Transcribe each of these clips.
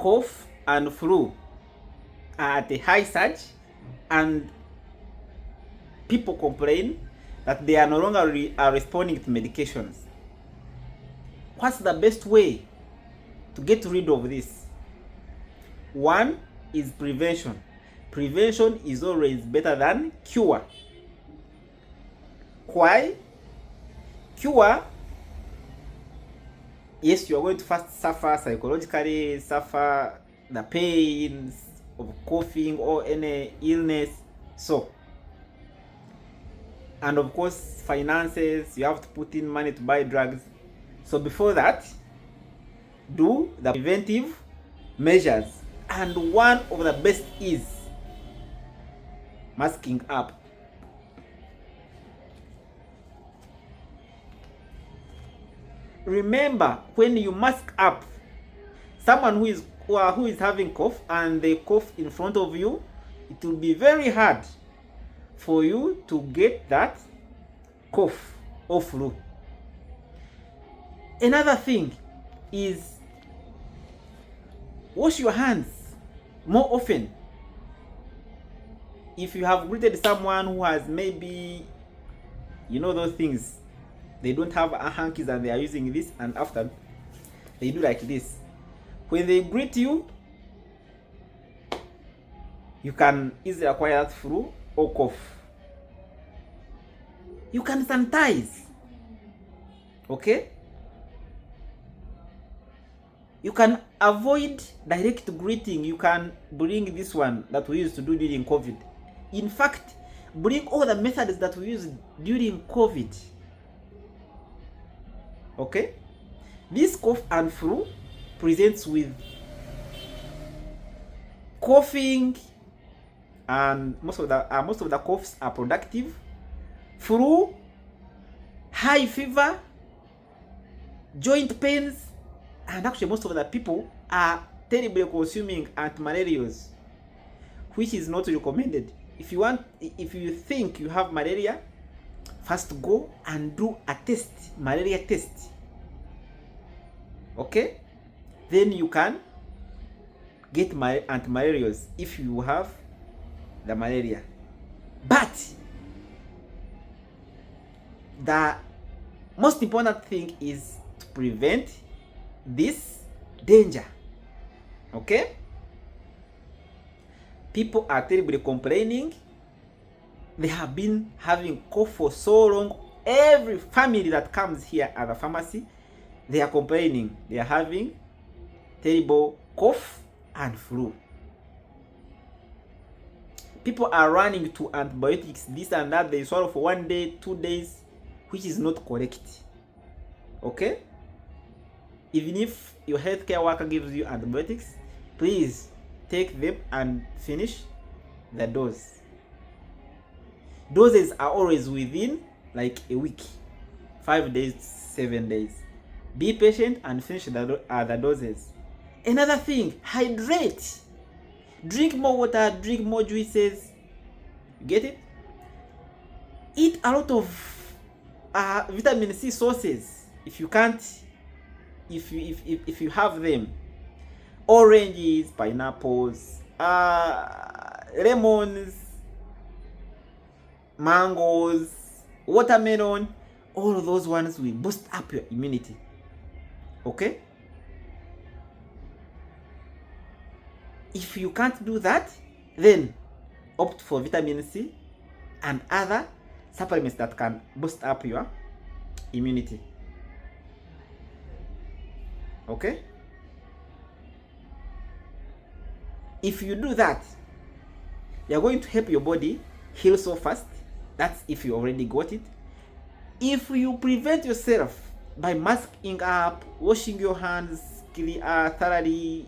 cough and flu are at a high surge, and people complain that they are no longer responding to medications. What's the best way to get rid of this? One is prevention. Prevention is always better than cure. Why? Cure, yes, you are going to first suffer psychologically, suffer the pains of coughing or any illness. So, and of course, finances, you have to put in money to buy drugs. So before that, do the preventive measures. And one of the best is masking up. Remember, when you mask up, someone who is having cough and they cough in front of you, it will be very hard for you to get that cough or flu. Another thing is wash your hands more often. If you have greeted someone who has maybe, those things, they don't have a hankies and they are using this, and after they do like this. When they greet you, you can easily acquire that flu or cough. You can sanitize. Okay? You can avoid direct greeting. You can bring this one that we used to do during COVID. In fact, bring all the methods that we used during COVID. Okay? This cough and flu presents with coughing, and most of the coughs are productive. Flu, high fever, joint pains, and actually most of the people are terribly consuming antimalarials, which is not recommended. If you think you have malaria, first go and do a malaria test. Okay? Then you can get antimalarials if you have the malaria. But the most important thing is to prevent this danger. Okay? People are terribly complaining. They have been having cough for so long. Every family that comes here at the pharmacy, they are complaining. They are having terrible cough and flu. People are running to antibiotics, this and that. They swallow for 1 day, 2 days, which is not correct. Okay? Even if your healthcare worker gives you antibiotics, please take them and finish the dose. Doses are always within like a week, 5 days, 7 days. Be patient and finish the doses. Another thing, hydrate. Drink more water, drink more juices. Get it? Eat a lot of vitamin C sources. If you can't, if you have them, oranges, pineapples, lemons, mangoes, watermelon, all of those ones will boost up your immunity. Okay? If you can't do that, then opt for vitamin C and other supplements that can boost up your immunity. Okay? If you do that, you're going to help your body heal so fast. That's if you already got it. If you prevent yourself by masking up, washing your hands thoroughly,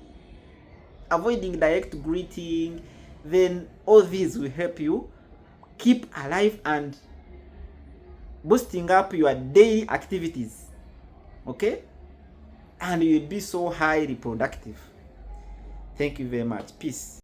avoiding direct greeting, then all these will help you keep alive and boosting up your daily activities. Okay? And you'll be so highly productive. Thank you very much. Peace.